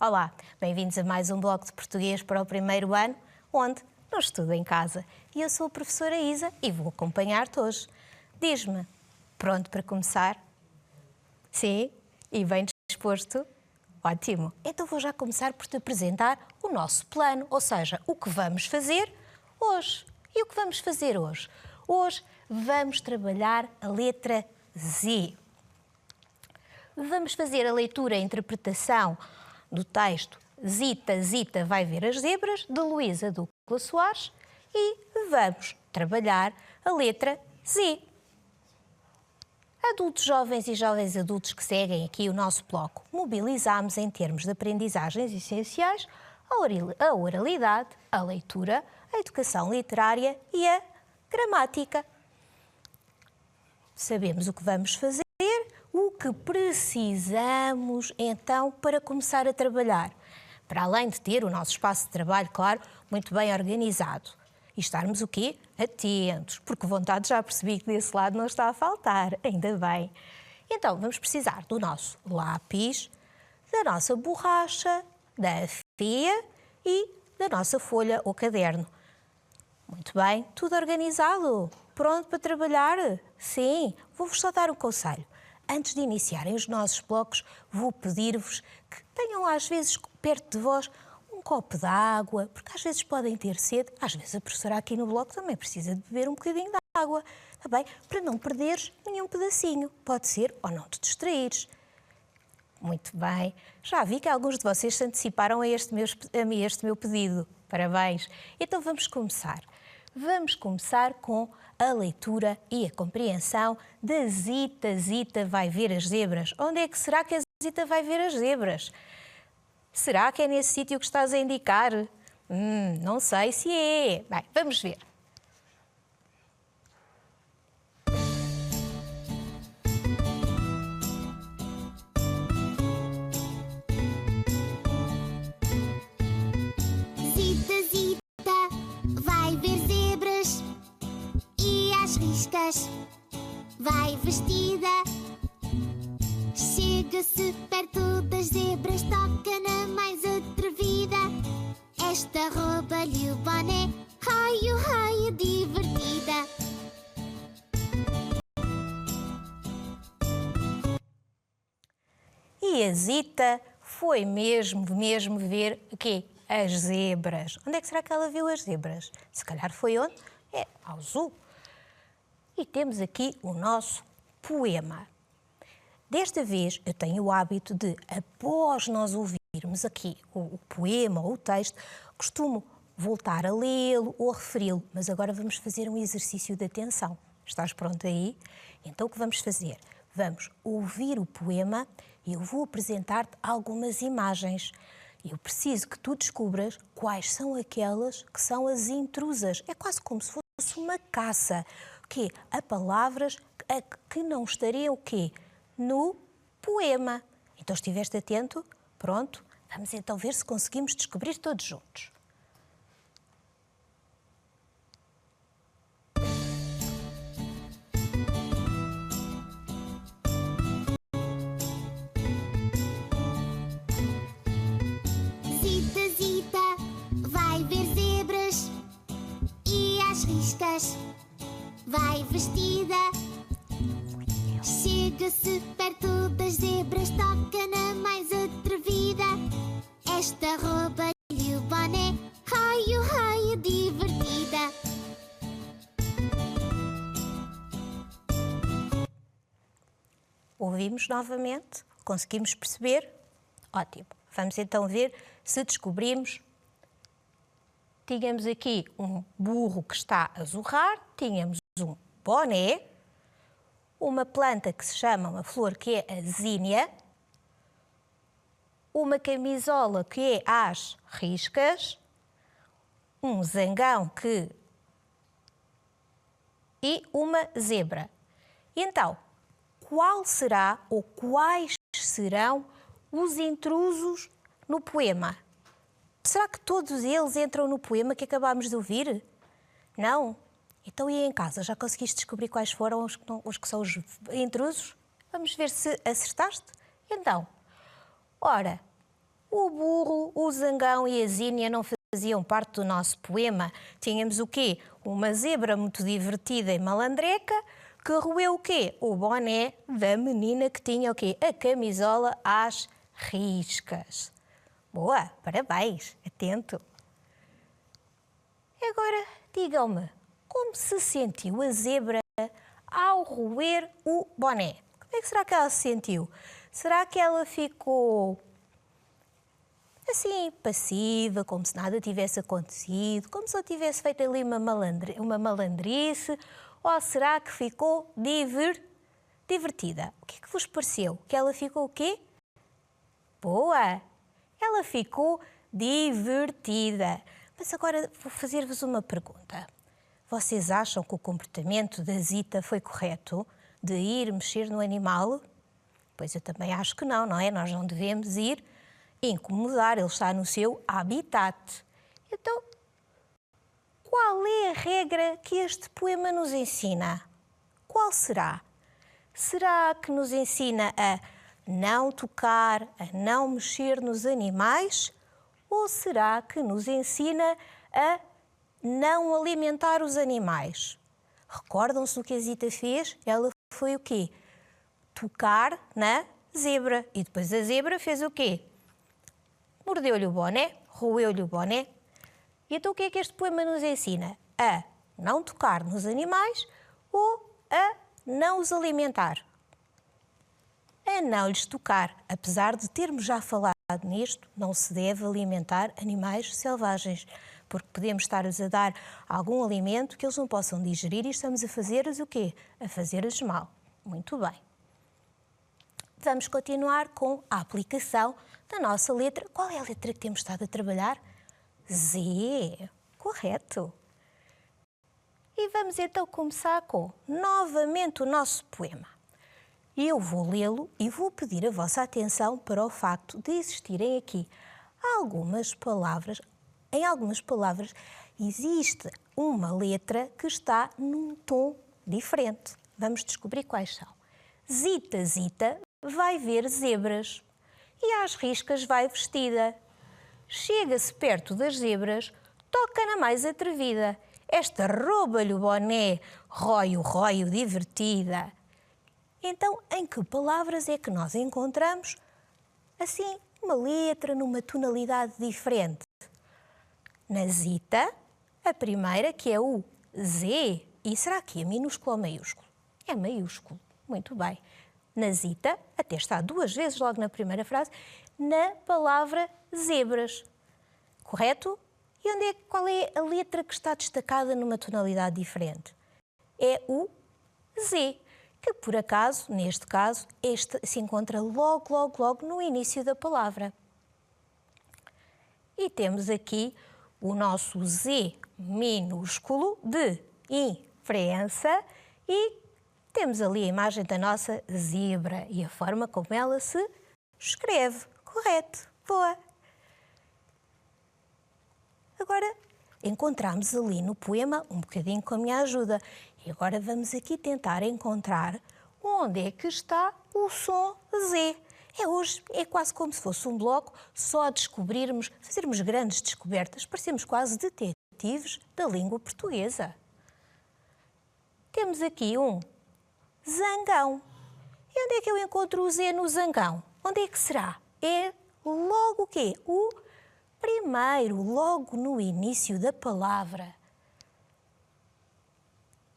Olá, bem-vindos a mais um bloco de português para o primeiro ano, onde não estudo em casa. E eu sou a professora Isa e vou acompanhar-te hoje. Diz-me, pronto para começar? Sim? E bem disposto? Ótimo! Então vou já começar por te apresentar o nosso plano, ou seja, o que vamos fazer hoje. E o que vamos fazer hoje? Hoje vamos trabalhar a letra Z. Vamos fazer a leitura e a interpretação do texto Zita, Zita vai ver as zebras, de Luísa Ducla Soares, e vamos trabalhar a letra Z. Adultos jovens e jovens adultos que seguem aqui o nosso bloco, mobilizamos em termos de aprendizagens essenciais a oralidade, a leitura, a educação literária e a gramática. Sabemos o que vamos fazer, o que precisamos então para começar a trabalhar. Para além de ter o nosso espaço de trabalho, claro, muito bem organizado. E estarmos o quê? Atentos, porque vontade já percebi que desse lado não está a faltar, ainda bem. Então, vamos precisar do nosso lápis, da nossa borracha, da fia e da nossa folha ou caderno. Muito bem, tudo organizado, pronto para trabalhar? Sim, vou-vos só dar um conselho. Antes de iniciarem os nossos blocos, vou pedir-vos que tenham às vezes perto de vós um copo de água, porque às vezes podem ter sede, às vezes a professora aqui no bloco também precisa de beber um bocadinho de água, está bem? Para não perderes nenhum pedacinho, pode ser, ou não te distraíres. Muito bem, já vi que alguns de vocês se anteciparam a este meu pedido, parabéns. Então vamos começar. Vamos começar com a leitura e a compreensão da Zita, Zita vai ver as zebras. Onde é que será que a Zita vai ver as zebras? Será que é nesse sítio que estás a indicar? Não sei se é. Bem, vamos ver. Zita, Zita, vai ver zebras e às riscas vai vestida. Chega-se perto das zebras, toca na mais atrevida. Esta rouba-lhe o boné, raio, raio, divertida. E a Zita foi mesmo ver o quê? As zebras. Onde é que será que ela viu as zebras? Se calhar foi onde? É ao zoo. E temos aqui o nosso poema. Desta vez eu tenho o hábito de, após nós ouvirmos aqui o poema ou o texto, costumo voltar a lê-lo ou a referi-lo, mas agora vamos fazer um exercício de atenção. Estás pronto aí? Então o que vamos fazer? Vamos ouvir o poema e eu vou apresentar-te algumas imagens. Eu preciso que tu descubras quais são aquelas que são as intrusas. É quase como se fosse uma caça. O quê? A palavras que não estariam o quê? No poema. Então estiveste atento? Pronto? Vamos então ver se conseguimos descobrir todos juntos. Zita, Zita, vai ver zebras e às riscas vai vestida. Chega-se perto das zebras, toca na mais atrevida. Esta rouba-lhe o boné, raio, raio, divertida. Ouvimos novamente? Conseguimos perceber? Ótimo. Vamos então ver se descobrimos. Tínhamos aqui um burro que está a zurrar, tínhamos um boné, uma planta que se chama, uma flor que é a zínia, uma camisola que é às riscas, um zangão e uma zebra. Então, qual será ou quais serão os intrusos no poema? Será que todos eles entram no poema que acabámos de ouvir? Não? Então, e em casa, já conseguiste descobrir quais foram os que são os intrusos? Vamos ver se acertaste? Então, ora, O burro, o zangão e a zínia não faziam parte do nosso poema. Tínhamos o quê? Uma zebra muito divertida e malandreca que roeu o quê? O boné da menina que tinha o quê? A camisola às riscas. Boa, parabéns, atento. Agora, digam-me, como se sentiu a zebra ao roer o boné? Como é que será que ela se sentiu? Será que ela ficou assim, passiva, como se nada tivesse acontecido, como se eu tivesse feito ali uma malandrice, ou será que ficou divertida? O que é que vos pareceu? Que ela ficou o quê? Boa! Ela ficou divertida. Mas agora vou fazer-vos uma pergunta. Vocês acham que o comportamento da Zita foi correto de ir mexer no animal? Pois eu também acho que não, não é? Nós não devemos ir incomodar, ele está no seu habitat. Então, qual é a regra que este poema nos ensina? Qual será? Será que nos ensina a não tocar, a não mexer nos animais? Ou será que nos ensina a não alimentar os animais? Recordam-se do que a Zita fez? Ela foi o quê? Tocar na zebra. E depois a zebra fez o quê? Mordeu-lhe o boné, roeu-lhe o boné. E então o que é que este poema nos ensina? A não tocar nos animais ou a não os alimentar? A não lhes tocar. Apesar de termos já falado nisto, não se deve alimentar animais selvagens, porque podemos estar-lhes a dar algum alimento que eles não possam digerir e estamos a fazer-lhes o quê? A fazer-lhes mal. Muito bem. Vamos continuar com a aplicação da nossa letra. Qual é a letra que temos estado a trabalhar? Z. Correto. E vamos então começar com novamente o nosso poema. Eu vou lê-lo e vou pedir a vossa atenção para o facto de existirem aqui algumas palavras. Em algumas palavras existe uma letra que está num tom diferente. Vamos descobrir quais são. Zita, Zita, vai ver zebras e às riscas vai vestida. Chega-se perto das zebras, toca na mais atrevida. Esta rouba-lhe o boné, rói-o divertida. Então, em que palavras é que nós encontramos, assim, uma letra numa tonalidade diferente? Na Zita, a primeira, que é o Z. E será que é minúsculo ou maiúsculo? É maiúsculo. Muito bem. Na Zita, até está duas vezes logo na primeira frase, na palavra zebras. Correto? E qual é a letra que está destacada numa tonalidade diferente? É o Z, que por acaso, neste caso, este se encontra logo no início da palavra. E temos aqui o nosso Z minúsculo de imprensa e temos ali a imagem da nossa zebra e a forma como ela se escreve. Correto. Boa. Agora, encontramos ali no poema um bocadinho com a minha ajuda. E agora vamos aqui tentar encontrar onde é que está o som Z. Hoje é quase como se fosse um bloco só a descobrirmos, fazermos grandes descobertas. Parecemos quase detetives da língua portuguesa. Temos aqui um zangão. E onde é que eu encontro o Z no zangão? Onde é que será? É logo o quê? O primeiro, logo no início da palavra.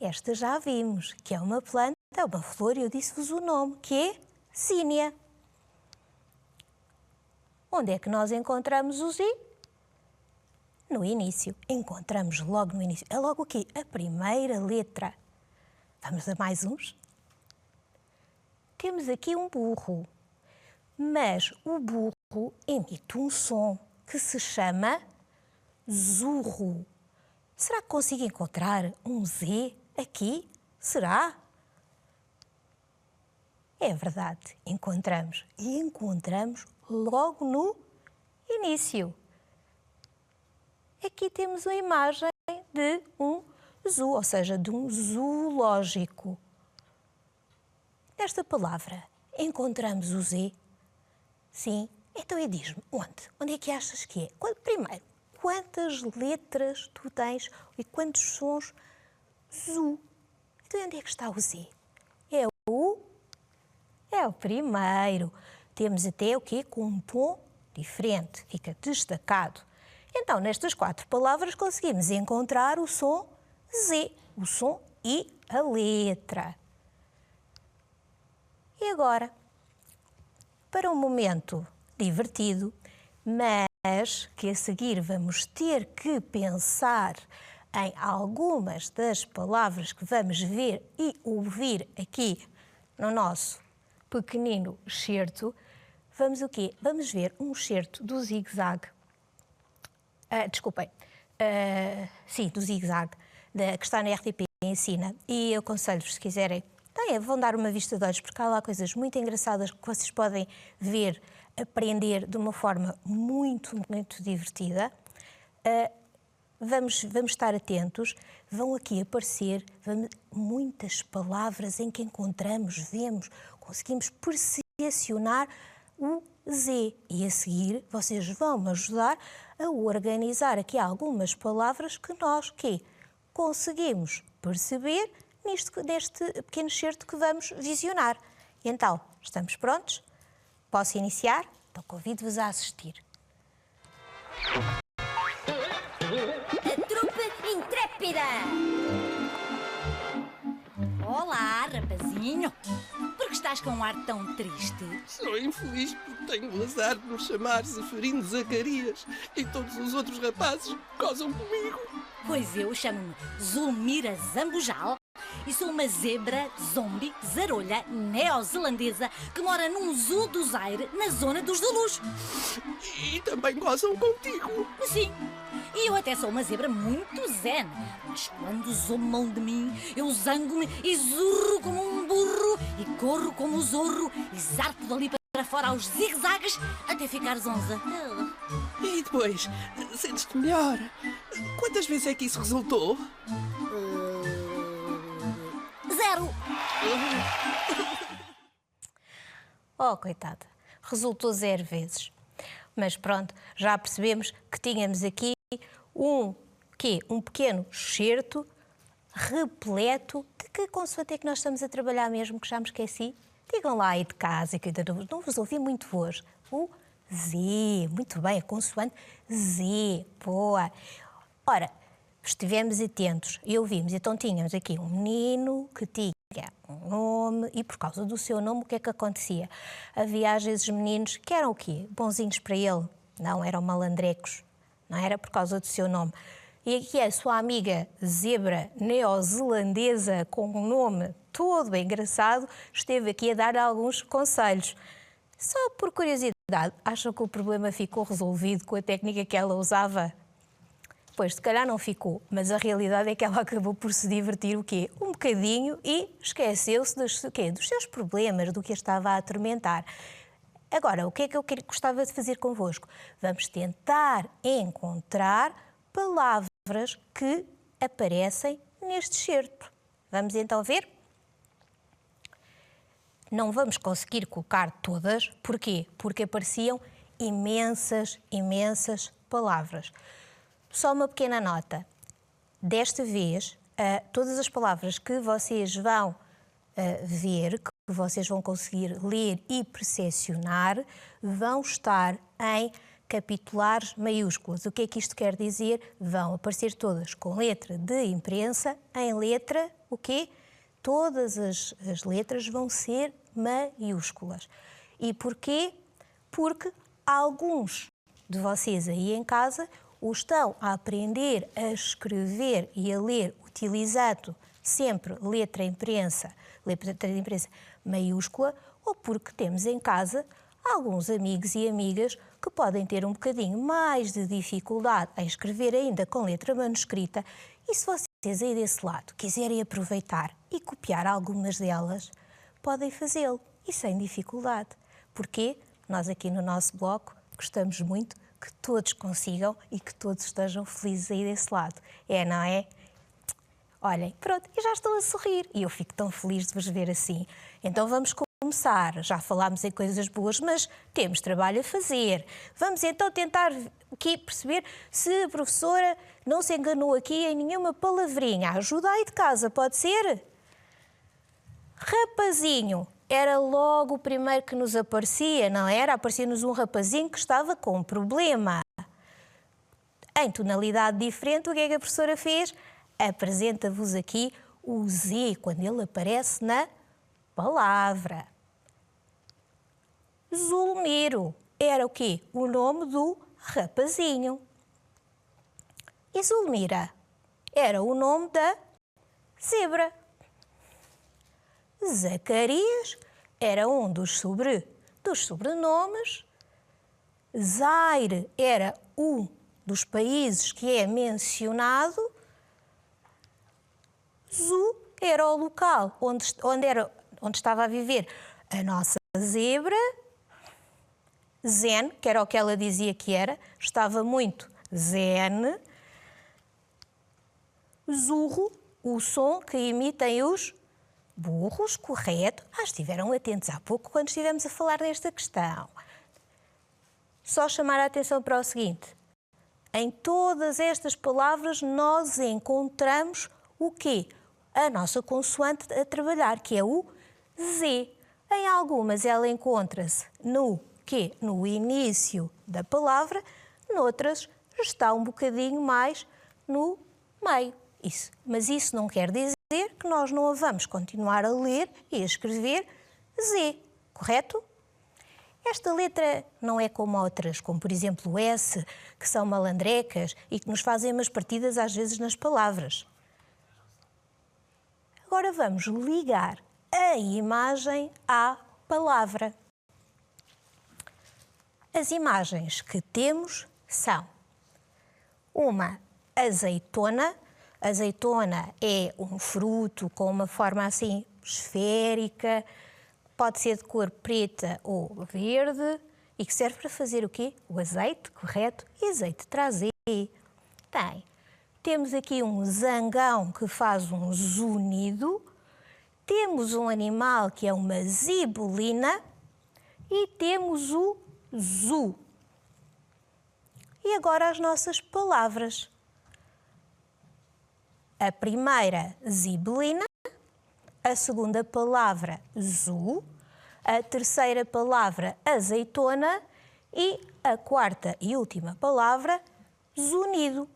Esta já vimos, que é uma planta, é uma flor, e eu disse-vos o nome, que é Zínia. Onde é que nós encontramos o Z? No início. Encontramos logo no início. É logo o quê? A primeira letra. Vamos a mais uns? Temos aqui um burro, mas o burro emite um som que se chama zurro. Será que consigo encontrar um Z aqui? Será? É verdade, encontramos. E encontramos logo no início. Aqui temos a imagem de um zoo, ou seja, de um zoológico. Nesta palavra encontramos o Z? Sim, Então diz-me, onde? Onde é que achas que é? Primeiro, quantas letras tu tens e quantos sons ZU? Então onde é que está o Z? É o primeiro. Temos até o quê? Com um tom diferente, fica destacado. Então, nestas 4 palavras conseguimos encontrar o som Z, o som e a letra. E agora, para um momento divertido, mas que a seguir vamos ter que pensar em algumas das palavras que vamos ver e ouvir aqui no nosso pequenino excerto, vamos o quê? Vamos ver um excerto do Zig-Zag. Do Zig-Zag, que está na RTP Ensina. E eu aconselho-vos, se quiserem, vão dar uma vista de olhos, porque há lá coisas muito engraçadas que vocês podem ver, aprender de uma forma muito, muito divertida. Vamos estar atentos. Vão aqui aparecer muitas palavras em que encontramos, vemos, conseguimos percepcionar o Z. E a seguir vocês vão me ajudar a organizar aqui algumas palavras que nós conseguimos perceber neste pequeno excerto que vamos visionar. Então, estamos prontos? Posso iniciar? Então convido-vos a assistir. A trupe intrépida! Olá, rapazinho! Por que estás com um ar tão triste? Sou infeliz porque tenho o azar de me chamar Zeferino Zacarias e todos os outros rapazes gozam comigo. Pois eu chamo-me Zulmira Zambujal e sou uma zebra, zombie, zarolha, neozelandesa que mora num zoo do Zaire, na zona dos Zulus. E também gozam contigo. Sim, e eu até sou uma zebra muito zen, mas quando zombam de mim, eu zango-me e zurro como um burro e corro como o zorro e zarpo dali para fora aos zigue-zagues até ficar zonza. E depois, sentes-te melhor? Quantas vezes é que isso resultou? 0. Oh, coitada, resultou 0 vezes. Mas pronto, já percebemos que tínhamos aqui um pequeno excerto repleto de que consoante é que nós estamos a trabalhar mesmo, que já me esqueci. Digam lá aí de casa, que ainda não vos ouvi muito hoje. O Z, muito bem, a consoante Z, boa. Ora, estivemos atentos e ouvimos, então tínhamos aqui um menino que tinha um nome e por causa do seu nome o que é que acontecia? Havia às vezes meninos que eram o quê? Bonzinhos para ele? Não, eram malandrecos, não era por causa do seu nome. E aqui a sua amiga zebra neozelandesa com um nome todo engraçado esteve aqui a dar alguns conselhos. Só por curiosidade, acham que o problema ficou resolvido com a técnica que ela usava? Pois, se calhar não ficou, mas a realidade é que ela acabou por se divertir o quê? Um bocadinho e esqueceu-se dos seus problemas, do que a estava a atormentar. Agora, o que é que eu gostava de fazer convosco? Vamos tentar encontrar palavras que aparecem neste excerto. Vamos então ver? Não vamos conseguir colocar todas. Porquê? Porque apareciam imensas palavras. Só uma pequena nota. Desta vez, todas as palavras que vocês vão ver, que vocês vão conseguir ler e percepcionar, vão estar em capitulares maiúsculas. O que é que isto quer dizer? Vão aparecer todas com letra de imprensa, em letra, o quê? Todas as letras vão ser maiúsculas. E porquê? Porque alguns de vocês aí em casa o estão a aprender a escrever e a ler utilizando sempre letra de imprensa maiúscula, ou porque temos em casa alguns amigos e amigas que podem ter um bocadinho mais de dificuldade em escrever ainda com letra manuscrita. E se vocês aí desse lado quiserem aproveitar e copiar algumas delas, podem fazê-lo e sem dificuldade. Porquê? Nós aqui no nosso bloco gostamos muito que todos consigam e que todos estejam felizes aí desse lado. É, não é? Olhem, pronto, eu já estou a sorrir e eu fico tão feliz de vos ver assim. Então vamos começar. Já falámos em coisas boas, mas temos trabalho a fazer. Vamos então tentar aqui perceber se a professora não se enganou aqui em nenhuma palavrinha. Ajuda aí de casa, pode ser? Rapazinho. Era logo o primeiro que nos aparecia, não era? Aparecia-nos um rapazinho que estava com um problema. Em tonalidade diferente, o que é que a professora fez? Apresenta-vos aqui o Z, quando ele aparece na palavra. Zulmiro era o quê? O nome do rapazinho. E Zulmira era o nome da zebra. Zacarias era um dos sobrenomes. Zaire era um dos países que é mencionado. Zu era o local onde estava a viver a nossa zebra. Zen, que era o que ela dizia que era, estava muito zen. Zurro, o som que emitem os burros, correto. Estiveram atentos há pouco quando estivemos a falar desta questão. Só chamar a atenção para o seguinte. Em todas estas palavras nós encontramos o quê? A nossa consoante a trabalhar, que é o Z. Em algumas ela encontra-se no quê? No início da palavra, noutras está um bocadinho mais no meio. Mas isso não quer dizer que nós não a vamos continuar a ler e a escrever Z, correto? Esta letra não é como outras, como por exemplo o S, que são malandrecas e que nos fazem umas partidas às vezes nas palavras. Agora vamos ligar a imagem à palavra. As imagens que temos são uma azeitona. Azeitona é um fruto com uma forma assim esférica, pode ser de cor preta ou verde e que serve para fazer o quê? O azeite, correto? E azeite traz E. Temos aqui um zangão que faz um zunido, temos um animal que é uma zibulina e temos o zu. E agora as nossas palavras. A primeira, zibelina, a segunda palavra, zu, a terceira palavra, azeitona e a quarta e última palavra, zunido.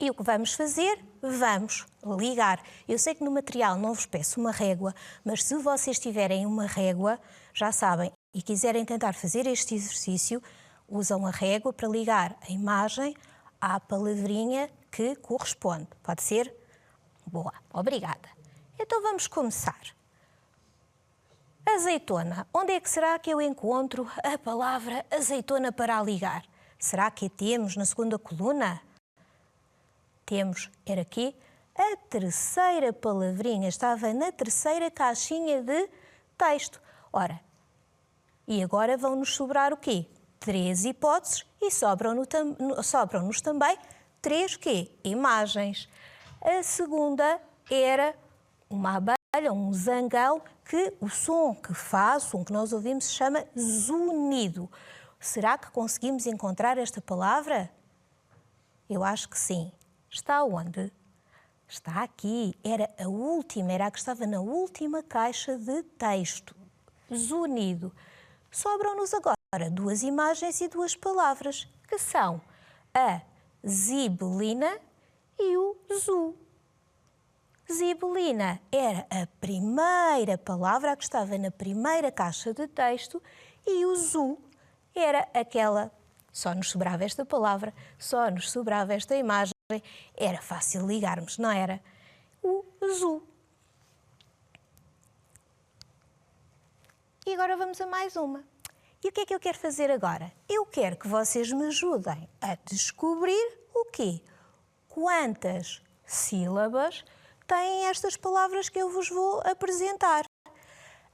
E o que vamos fazer? Vamos ligar. Eu sei que no material não vos peço uma régua, mas se vocês tiverem uma régua, já sabem, e quiserem tentar fazer este exercício, usam a régua para ligar a imagem à palavrinha que corresponde. Pode ser? Boa, obrigada. Então vamos começar. Azeitona. Onde é que será que eu encontro a palavra azeitona para ligar? Será que a temos na segunda coluna? Temos, era aqui, a terceira palavrinha, estava na terceira caixinha de texto. Ora, e agora vão-nos sobrar o quê? 3 hipóteses e sobram-nos também 3 quê? Imagens. A segunda era uma abelha, um zangão, que o som que faz, o som que nós ouvimos, se chama zunido. Será que conseguimos encontrar esta palavra? Eu acho que sim. Está onde? Está aqui. Era a última, era a que estava na última caixa de texto. Zunido. Sobram-nos agora 2 imagens e 2 palavras, que são a zibelina e o zu. Zibelina era a primeira palavra que estava na primeira caixa de texto e o zu era aquela, só nos sobrava esta palavra, só nos sobrava esta imagem, era fácil ligarmos, não era? O zu. E agora vamos a mais uma. E o que é que eu quero fazer agora? Eu quero que vocês me ajudem a descobrir o quê? Quantas sílabas têm estas palavras que eu vos vou apresentar.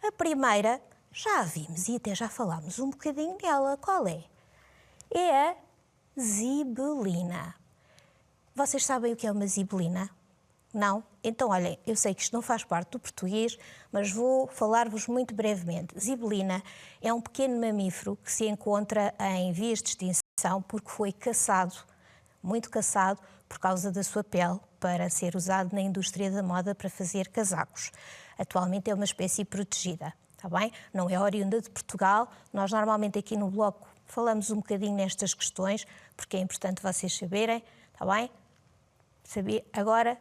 A primeira, já a vimos e até já falámos um bocadinho dela. Qual é? É a zibelina. Vocês sabem o que é uma zibelina? Não? Então, olhem, eu sei que isto não faz parte do português, mas vou falar-vos muito brevemente. Zibelina é um pequeno mamífero que se encontra em vias de extinção porque foi caçado, muito caçado, por causa da sua pele, para ser usado na indústria da moda para fazer casacos. Atualmente é uma espécie protegida, está bem? Não é oriunda de Portugal. Nós normalmente aqui no bloco falamos um bocadinho nestas questões, porque é importante vocês saberem, está bem? Agora,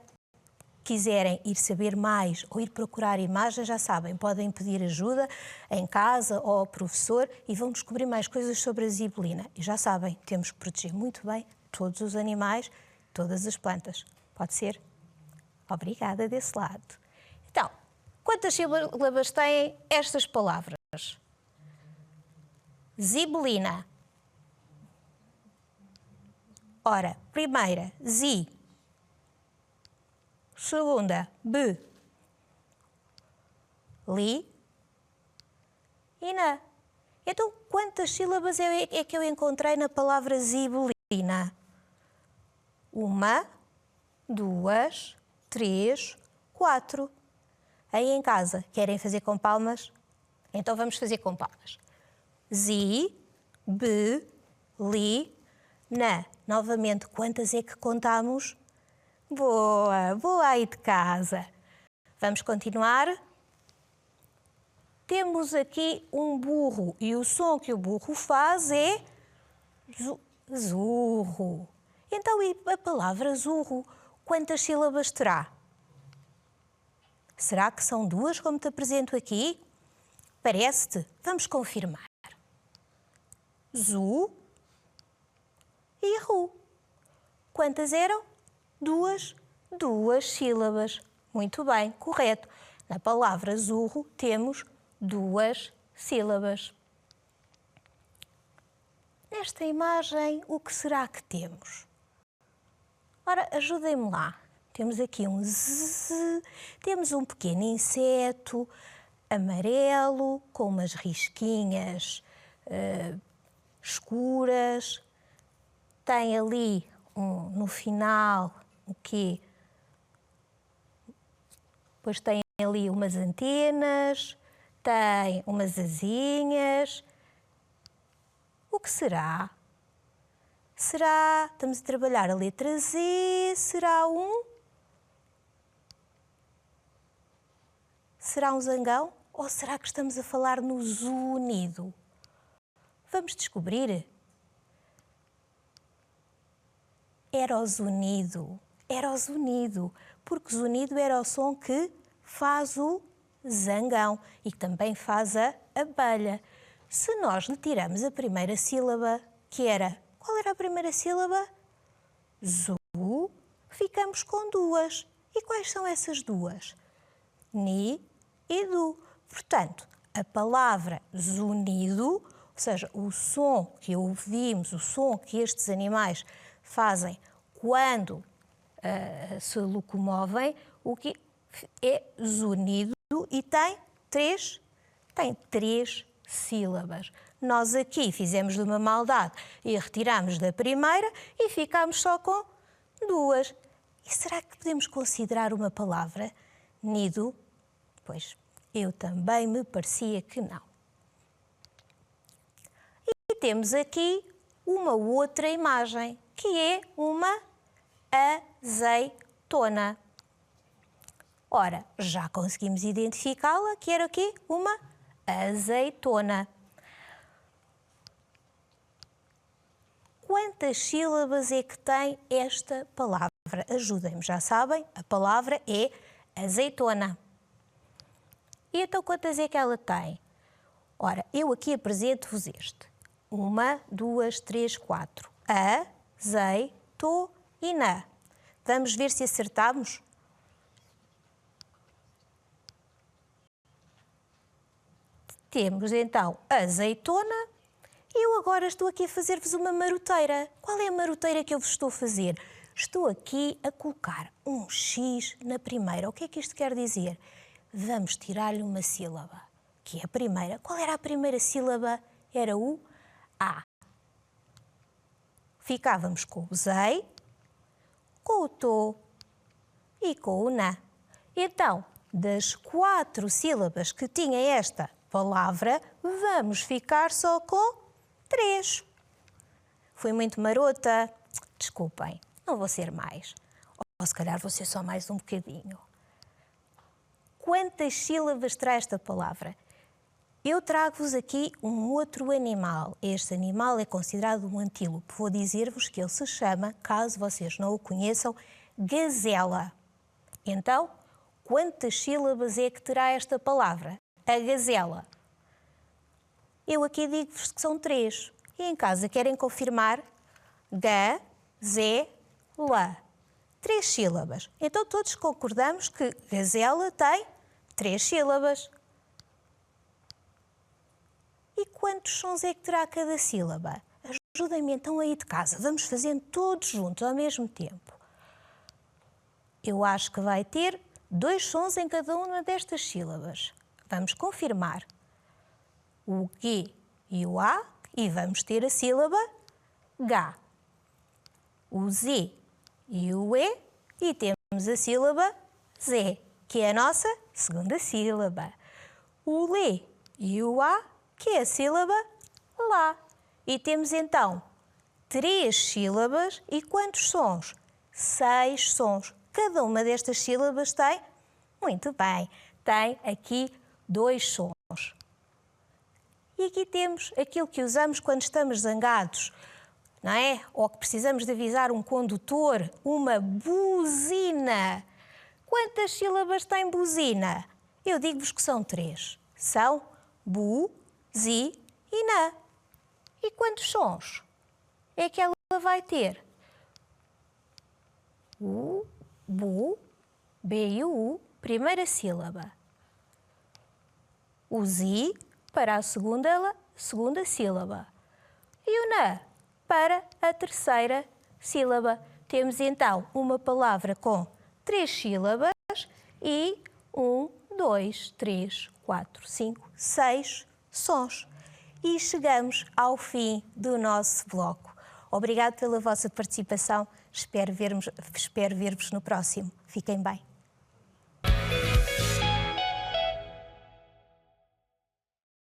quiserem ir saber mais ou ir procurar imagens, já sabem, podem pedir ajuda em casa ou ao professor e vão descobrir mais coisas sobre a zibelina. E já sabem, temos que proteger muito bem todos os animais, todas as plantas. Pode ser? Obrigada desse lado. Então, quantas sílabas têm estas palavras? Zibelina. Ora, primeira, zi. Segunda, b. Li. E na. Então, quantas sílabas é que eu encontrei na palavra zibelina? 1, 2, 3, 4. Aí em casa, querem fazer com palmas? Então vamos fazer com palmas. Zi, b, li, na. Novamente, quantas é que contamos? Boa, boa aí de casa. Vamos continuar? Temos aqui um burro e o som que o burro faz é zurro. Então, e a palavra zurro, quantas sílabas terá? Será que são 2, como te apresento aqui? Parece-te? Vamos confirmar. Zu e ru. Quantas eram? 2 sílabas. Muito bem, correto. Na palavra zurro temos 2 sílabas. Nesta imagem, o que será que temos? Ora, ajudem-me lá. Temos aqui um zzz, temos um pequeno inseto amarelo com umas risquinhas escuras. Tem ali no final o quê? Depois tem ali umas antenas, tem umas asinhas. O que será? Estamos a trabalhar a letra Z, será um zangão? Ou será que estamos a falar no zunido? Vamos descobrir. Era o zunido, porque zunido era o som que faz o zangão e também faz a abelha. Se nós lhe tiramos a primeira sílaba, que era... Qual era a primeira sílaba? Zu. Ficamos com 2. E quais são essas 2? Ni e du. Portanto, a palavra zunido, ou seja, o som que ouvimos, o som que estes animais fazem quando se locomovem, o que é zunido e tem 3 sílabas. Nós aqui fizemos de uma maldade e retiramos da primeira e ficamos só com 2. E será que podemos considerar uma palavra nido? Pois, eu também me parecia que não. E temos aqui uma outra imagem, que é uma azeitona. Ora, já conseguimos identificá-la, que era o quê? Uma azeitona. Quantas sílabas é que tem esta palavra? Ajudem-me, já sabem, a palavra é azeitona. E então quantas é que ela tem? Ora, eu aqui apresento-vos este. 1, 2, 3, 4. A-zei-to-ina. Vamos ver se acertamos? Temos então azeitona. E eu agora estou aqui a fazer-vos uma maroteira. Qual é a maroteira que eu vos estou a fazer? Estou aqui a colocar um X na primeira. O que é que isto quer dizer? Vamos tirar-lhe uma sílaba, que é a primeira. Qual era a primeira sílaba? Era o A. Ficávamos com o zei, com o to e com o na. Então, das 4 sílabas que tinha esta palavra, vamos ficar só com 3. Fui muito marota? Desculpem, não vou ser mais. Ou se calhar vou ser só mais um bocadinho. Quantas sílabas terá esta palavra? Eu trago-vos aqui um outro animal. Este animal é considerado um antílope. Vou dizer-vos que ele se chama, caso vocês não o conheçam, gazela. Então, quantas sílabas é que terá esta palavra? A gazela. Eu aqui digo-vos que são 3. E em casa querem confirmar? Gazela. 3 sílabas. Então todos concordamos que gazela tem 3 sílabas. E quantos sons é que terá cada sílaba? Ajudem-me então aí de casa. Vamos fazendo todos juntos ao mesmo tempo. Eu acho que vai ter 2 sons em cada uma destas sílabas. Vamos confirmar. O G e o A, e vamos ter a sílaba Gá. O Z e o E, e temos a sílaba Z, que é a nossa segunda sílaba. O Lê e o A, que é a sílaba Lá. E temos então 3 sílabas e quantos sons? 6 sons. Cada uma destas sílabas tem, muito bem, tem aqui 2 sons. E aqui temos aquilo que usamos quando estamos zangados, não é? Ou que precisamos de avisar um condutor, uma buzina. Quantas sílabas tem buzina? Eu digo-vos que são 3. São bu, zi e na. E quantos sons é que ela vai ter? U, bu, B e o U, primeira sílaba. O zi para a segunda sílaba. E o na para a terceira sílaba. Temos então uma palavra com 3 sílabas e 1, 2, 3, 4, 5, 6 sons. E chegamos ao fim do nosso bloco. Obrigado pela vossa participação. Espero ver-vos no próximo. Fiquem bem.